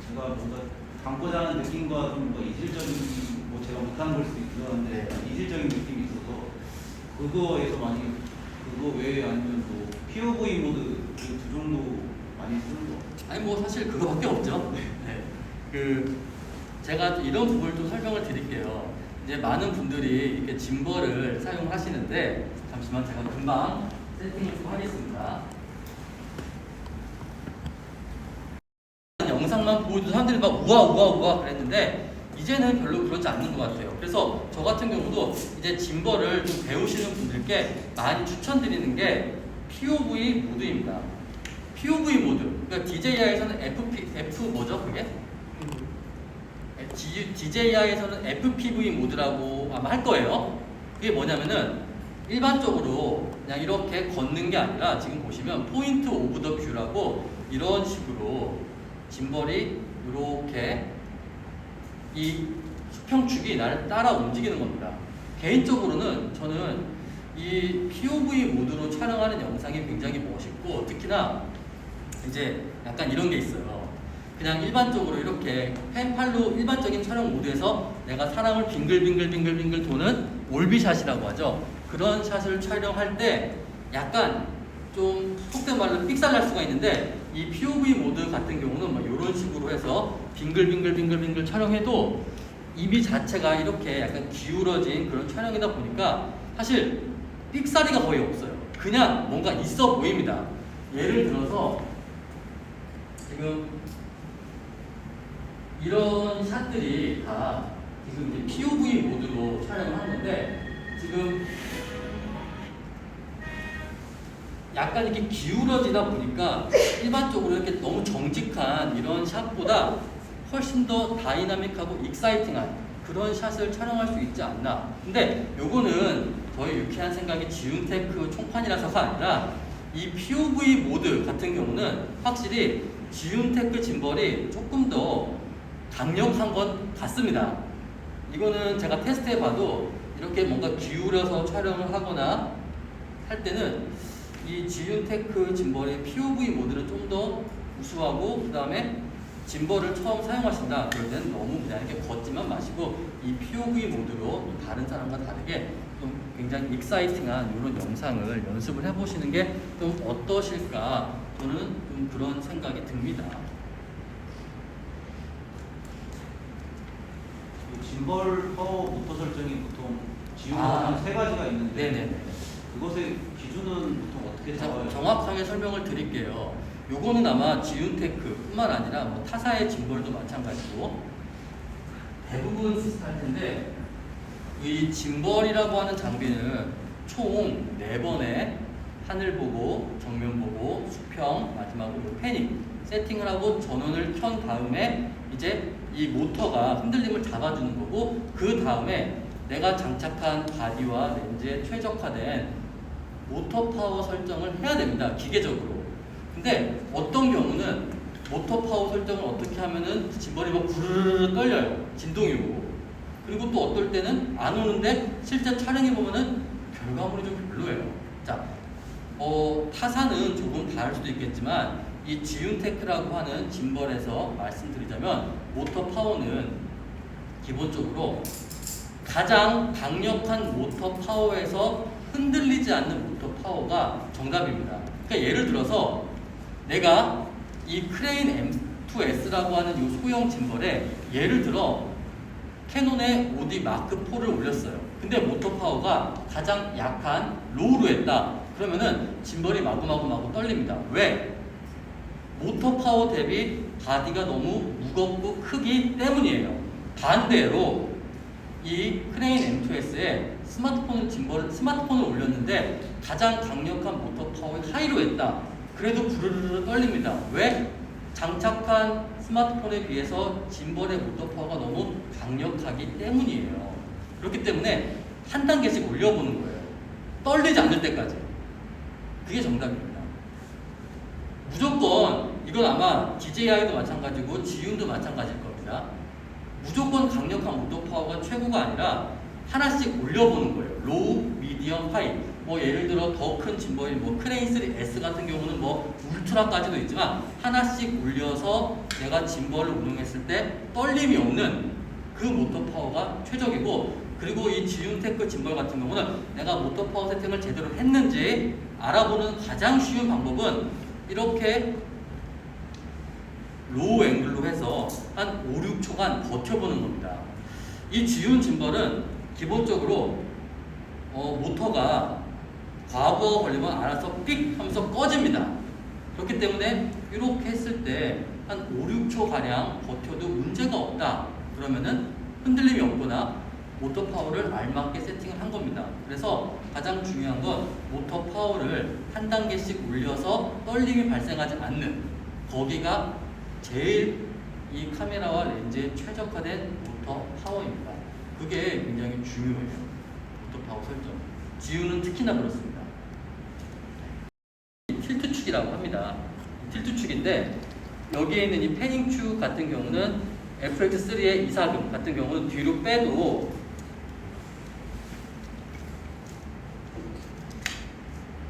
제가 뭔가 담고자 하는 느낌과 좀 뭔가 이질적인 뭐 제가 못하는 걸 수도 있기도 한데 이질적인 느낌이 있어서 그거에서 많이 그거 외에 아니면 뭐 POV 모드 그 두 종류 많이 쓰는 거. 아니 뭐 사실 그거밖에 없죠. 네. 제가 이런 부분을 좀 설명을 드릴게요. 이제 많은 분들이 이렇게 짐벌을 사용하시는데 잠시만 제가 금방 세팅을 좀 하겠습니다. 영상만 보여도 사람들이 막 우와 그랬는데 이제는 별로 그렇지 않는 것 같아요. 그래서 저 같은 경우도 이제 짐벌을 좀 배우시는 분들께 많이 추천드리는 게 POV 모드입니다. POV 모드. 그러니까 DJI에서는 F 뭐죠 그게? DJI에서는 FPV 모드라고 아마 할 거예요. 그게 뭐냐면은 일반적으로 그냥 이렇게 걷는 게 아니라 지금 보시면 포인트 오브 더 뷰라고 이런 식으로 짐벌이 이렇게 이 수평축이 나를 따라 움직이는 겁니다. 개인적으로는 저는 이 POV 모드로 촬영하는 영상이 굉장히 멋있고 특히나 이제 약간 이런 게 있어요. 그냥 일반적으로 이렇게 펜팔로 일반적인 촬영 모드에서 내가 사람을 빙글빙글 도는 올비샷이라고 하죠. 그런 샷을 촬영할 때 약간 좀 속된 말로 삑살날 수가 있는데 이 POV 모드 같은 경우는 막 이런 식으로 해서 빙글빙글 촬영해도 이미 자체가 이렇게 약간 기울어진 그런 촬영이다 보니까 사실 삑사리가 거의 없어요. 그냥 뭔가 있어 보입니다. 예를 들어서 지금 이런 샷들이 다 지금 이제 POV 모드로 촬영을 한 건데 지금 약간 이렇게 기울어지다 보니까 일반적으로 이렇게 너무 정직한 이런 샷보다 훨씬 더 다이나믹하고 익사이팅한 그런 샷을 촬영할 수 있지 않나. 근데 요거는 저희 유쾌한 생각이 지윤테크 총판이라서가 아니라 이 POV 모드 같은 경우는 확실히 지윤테크 짐벌이 조금 더 강력한 것 같습니다. 이거는 제가 테스트해봐도 이렇게 뭔가 기울여서 촬영을 하거나 할 때는 이 지윤테크 짐벌의 POV 모드는 좀 더 우수하고 그 다음에 짐벌을 처음 사용하신다 그럴 때는 너무 그냥 이렇게 걷지만 마시고 이 POV 모드로 다른 사람과 다르게 좀 굉장히 익사이팅한 이런 영상을 연습을 해보시는 게 좀 어떠실까 저는 좀 그런 생각이 듭니다. 짐벌 파워 모터 설정이 보통 지용은 세 가지가 있는데 네네네. 그것의 기준은 보통 어떻게 잡아요? 정확하게 설명을 드릴게요. 요거는 아마 지윤테크뿐만 아니라 뭐 타사의 짐벌도 마찬가지고 대부분 비슷할 텐데 이 짐벌이라고 하는 장비는 총 4번의 하늘 보고 정면 보고 수평 마지막으로 패닉 세팅을 하고 전원을 켠 다음에 이제 이 모터가 흔들림을 잡아주는 거고 그 다음에 내가 장착한 바디와 렌즈에 최적화된 모터 파워 설정을 해야 됩니다. 기계적으로. 근데 어떤 경우는 모터 파워 설정을 어떻게 하면은 짐벌이 막 부르르 떨려요. 진동이 오고. 그리고 또 어떨 때는 안 오는데 실제 촬영해 보면은 결과물이 좀 별로예요. 자, 타사는 조금 다를 수도 있겠지만 이 지윤테크라고 하는 짐벌에서 말씀드리자면 모터 파워는 기본적으로 가장 강력한 모터 파워에서 흔들리지 않는 모터 파워가 정답입니다. 그러니까 예를 들어서 내가 이 크레인 M2S라고 하는 이 소형 짐벌에 예를 들어 캐논의 OD 마크 4를 올렸어요. 근데 모터 파워가 가장 약한 로우로 했다. 그러면은 짐벌이 마구마구 떨립니다. 왜? 모터 파워 대비 바디가 너무 무겁고 크기 때문이에요. 반대로 이 크레인 M2S에 스마트폰을 올렸는데 가장 강력한 모터 파워의 하이로 했다. 그래도 부르르르 떨립니다. 왜? 장착한 스마트폰에 비해서 짐벌의 모터 파워가 너무 강력하기 때문이에요. 그렇기 때문에 한 단계씩 올려보는 거예요. 떨리지 않을 때까지. 그게 정답입니다. 무조건 이건 아마 DJI도 마찬가지고 지윤도 마찬가지일 겁니다. 무조건 강력한 모터 파워가 최고가 아니라 하나씩 올려보는 거예요. 로우, 미디엄, 하이. 뭐 예를 들어 더 큰 짐벌인 뭐 크레인 3S 같은 경우는 뭐 울트라까지도 있지만 하나씩 올려서 내가 짐벌을 운용했을 때 떨림이 없는 그 모터 파워가 최적이고, 그리고 이 지윤테크 짐벌 같은 경우는 내가 모터 파워 세팅을 제대로 했는지 알아보는 가장 쉬운 방법은 이렇게 로우 앵글로 해서 한 5, 6초간 버텨보는 겁니다. 이 지윤 짐벌은 기본적으로 모터가 과부하가 걸리면 알아서 삑 하면서 꺼집니다. 그렇기 때문에 이렇게 했을 때 한 5, 6초 가량 버텨도 문제가 없다. 그러면은 흔들림이 없거나 모터 파워를 알맞게 세팅을 한 겁니다. 그래서 가장 중요한 건 모터 파워를 한 단계씩 올려서 떨림이 발생하지 않는, 거기가 제일 이 카메라와 렌즈에 최적화된 모터 파워입니다. 그게 굉장히 중요해요. 모터 파워 설정. 지윤은 특히나 그렇습니다. 틸트축이라고 합니다. 틸트축인데 여기에 있는 이 패닝축 같은 경우는 FX3의 이사금 같은 경우는 뒤로 빼도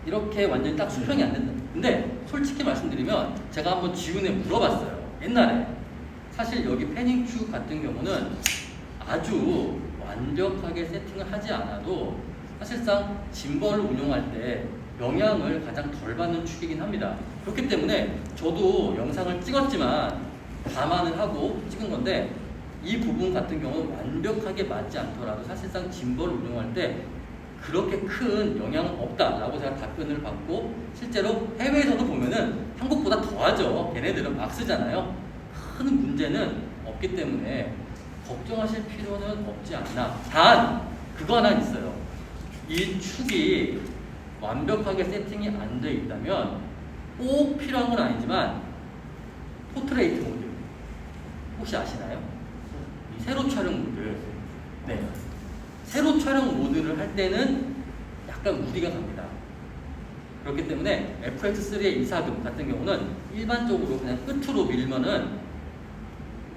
이렇게 완전히 딱 수평이 안 된다. 근데 솔직히 말씀드리면 제가 한번 지훈에 물어봤어요. 옛날에. 사실 여기 패닝축 같은 경우는 아주 완벽하게 세팅을 하지 않아도 사실상 짐벌을 운용할 때 영향을 가장 덜 받는 축이긴 합니다. 그렇기 때문에 저도 영상을 찍었지만 감안을 하고 찍은 건데 이 부분 같은 경우는 완벽하게 맞지 않더라도 사실상 짐벌을 운용할 때 그렇게 큰 영향은 없다라고 제가 답변을 받고, 실제로 해외에서도 보면은 한국보다 더하죠. 걔네들은 막 쓰잖아요. 큰 문제는 없기 때문에 걱정하실 필요는 없지 않나. 단 그거 하나 있어요. 이 축이 완벽하게 세팅이 안 돼 있다면 꼭 필요한 건 아니지만 포트레이트 모드 혹시 아시나요? 이 세로 촬영 모드. 네. 세로 촬영 모드를 할 때는 약간 무리가 갑니다. 그렇기 때문에 FX3의 이사금 같은 경우는 일반적으로 그냥 끝으로 밀면은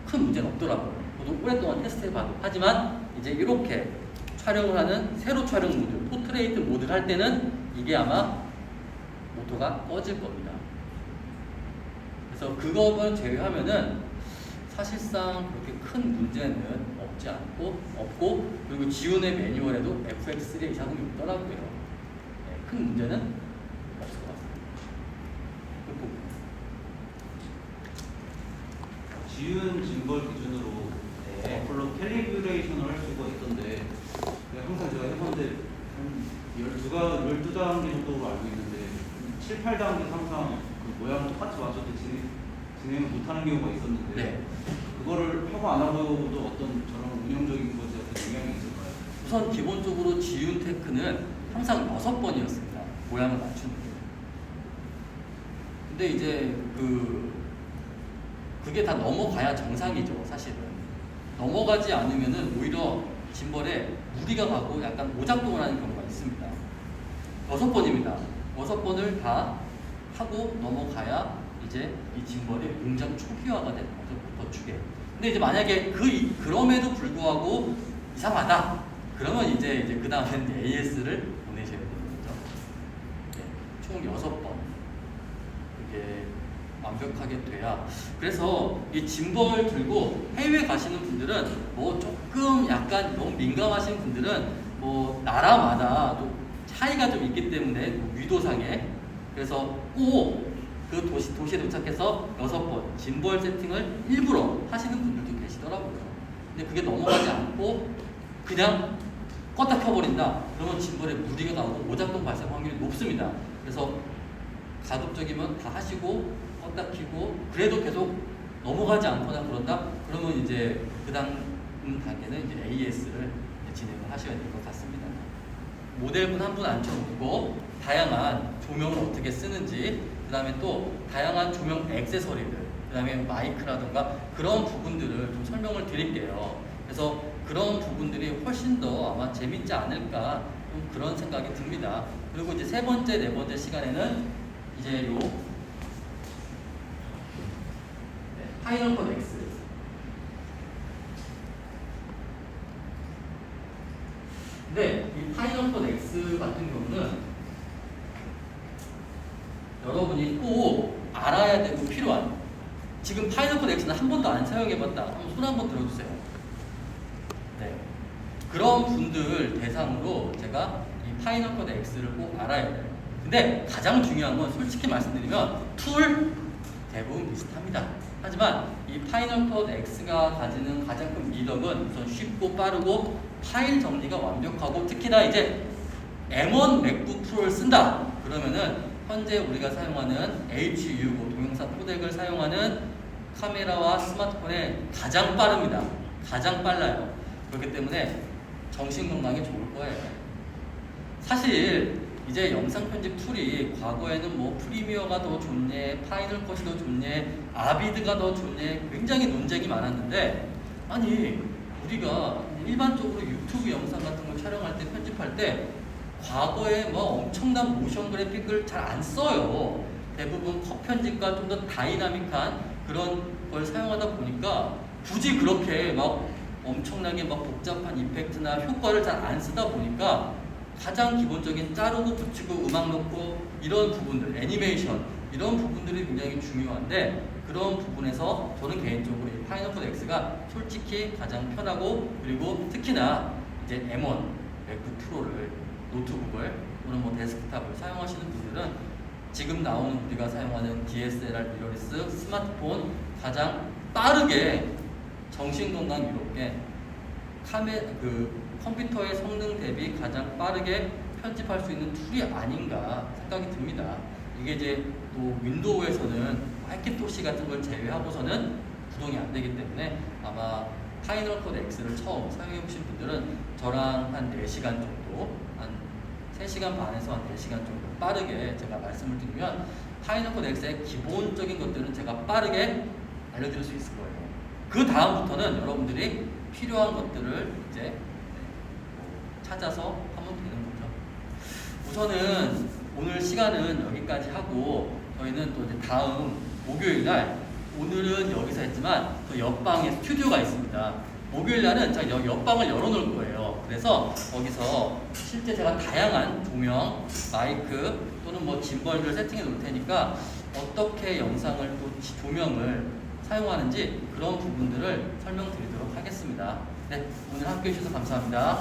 큰 문제는 없더라고요. 저도 오랫동안 테스트해봐도. 하지만 이제 이렇게 촬영을 하는 세로 촬영 모드, 포트레이트 모드를 할 때는 이게 아마 모터가 꺼질 겁니다. 그래서 그거만 제외하면은 사실상 그렇게 큰 문제는 없고, 그리고 지훈의 매뉴얼에도 FX3의 이사금이 있더라고요. 네, 큰 문제는 없을 것 같습니다. 그 부분. 지은 짐벌 기준으로 어플로 캘리브레이션을 할 수가 있던데, 항상 제가 해봤는데 한 12단계 정도로 알고 있는데 7, 8단계 항상 그 모양을 똑같이 맞춰도 진행을 못하는 경우가 있었는데 네. 그거를 하고 안 하고도 어떤 저런 운영적인 것에 어떤 영향이 있을까요? 우선 기본적으로 지윤테크는 항상 6번이었습니다. 모양을 맞추는 게. 근데 이제 그게 다 넘어가야 정상이죠, 사실은. 넘어가지 않으면은 오히려 짐벌에 무리가 가고 약간 오작동을 하는 경우가 있습니다. 6번입니다. 6번을 다 하고 넘어가야 이제 이 짐벌이 굉장히 초기화가 되는 거죠, 모터 축에. 근데 이제 만약에 그럼에도 불구하고 이상하다. 그러면 이제 그 다음엔 AS를 보내셔야 되는 거죠. 네, 총 6번. 이게 완벽하게 돼야. 그래서 이 짐벌 들고 해외 가시는 분들은 뭐 조금 약간 너무 민감하신 분들은 뭐 나라마다 또 차이가 좀 있기 때문에 뭐 위도상에, 그래서 꼭 그 도시에 도착해서 6번 짐벌 세팅을 일부러 하시는 분들도 계시더라고요. 근데 그게 넘어가지 않고 그냥 껐다 켜버린다. 그러면 짐벌에 무리가 나오고 오작동 발생 확률이 높습니다. 그래서 가급적이면 다 하시고 껐다 켜고 그래도 계속 넘어가지 않거나 그런다. 그러면 이제 그 다음 단계는 이제 AS를 진행을 하셔야 될 것 같습니다. 모델분 한 분 앉혀놓고 다양한 조명을 어떻게 쓰는지, 그 다음에 또 다양한 조명 액세서리들, 그 다음에 마이크라든가 그런 부분들을 좀 설명을 드릴게요. 그래서 그런 부분들이 훨씬 더 아마 재밌지 않을까 좀 그런 생각이 듭니다. 그리고 이제 세 번째, 네 번째 시간에는 이제 요 파이널 컷 X. 근데 이 파이널 컷 X 같은 경우는 여러분이 꼭 알아야 되고 필요한, 지금 파이널 컷 X는 한 번도 안 사용해봤다. 한번 손 한번 들어주세요. 네. 그런 분들 대상으로 제가 이 파이널 컷 X를 꼭 알아야 돼요. 근데 가장 중요한 건 솔직히 말씀드리면 툴 대부분 비슷합니다. 하지만 이 파이널 컷 X가 가지는 가장 큰 미덕은 우선 쉽고 빠르고 파일 정리가 완벽하고, 특히나 이제 M1 맥북 프로를 쓴다 그러면은 현재 우리가 사용하는 HU 동영상 코덱을 사용하는 카메라와 스마트폰에 가장 빠릅니다. 가장 빨라요. 그렇기 때문에 정신 건강에 좋을 거예요. 사실 이제 영상 편집 툴이 과거에는 뭐 프리미어가 더 좋네, 파이널 컷이 더 좋네, 아비드가 더 좋네, 굉장히 논쟁이 많았는데, 아니 우리가 일반적으로 유튜브 영상 같은 걸 촬영할 때, 편집할 때 과거에 뭐 엄청난 모션 그래픽을 잘 안 써요. 대부분 컷 편집과 좀 더 다이나믹한 그런 걸 사용하다 보니까 굳이 그렇게 막 엄청나게 막 복잡한 이펙트나 효과를 잘 안 쓰다 보니까 가장 기본적인 자르고 붙이고 음악 넣고 이런 부분들, 애니메이션 이런 부분들이 굉장히 중요한데, 그런 부분에서 저는 개인적으로 이 파이널 컷 X가 솔직히 가장 편하고, 그리고 특히나 이제 M1 맥북 프로를, 노트북을 또는 뭐 데스크탑을 사용하시는 분들은 지금 나오는 우리가 사용하는 DSLR 미러리스 스마트폰 가장 빠르게 정신건강 이롭게 컴퓨터의 성능 대비 가장 빠르게 편집할 수 있는 툴이 아닌가 생각이 듭니다. 이게 이제 또 윈도우에서는 해키토시 같은 걸 제외하고서는 구동이 안 되기 때문에 아마 파이널 컷 X를 처음 사용해 보신 분들은 저랑 한 4시간 정도, 한 3시간 반에서 한 4시간 정도 빠르게 제가 말씀을 드리면 파이널 컷 X의 기본적인 것들은 제가 빠르게 알려드릴 수 있을 거예요. 그 다음부터는 여러분들이 필요한 것들을 이제 찾아서 하면 되는 거죠. 우선은 오늘 시간은 여기까지 하고, 저희는 또 이제 다음 목요일 날, 오늘은 여기서 했지만 또 옆방에 스튜디오가 있습니다. 목요일 날은 제가 옆방을 열어놓을 거예요. 그래서 거기서 실제 제가 다양한 조명, 마이크 또는 뭐 짐벌들 세팅해 놓을 테니까 어떻게 영상을 또 조명을 사용하는지 그런 부분들을 설명드리도록 하겠습니다. 네, 오늘 함께 해주셔서 감사합니다.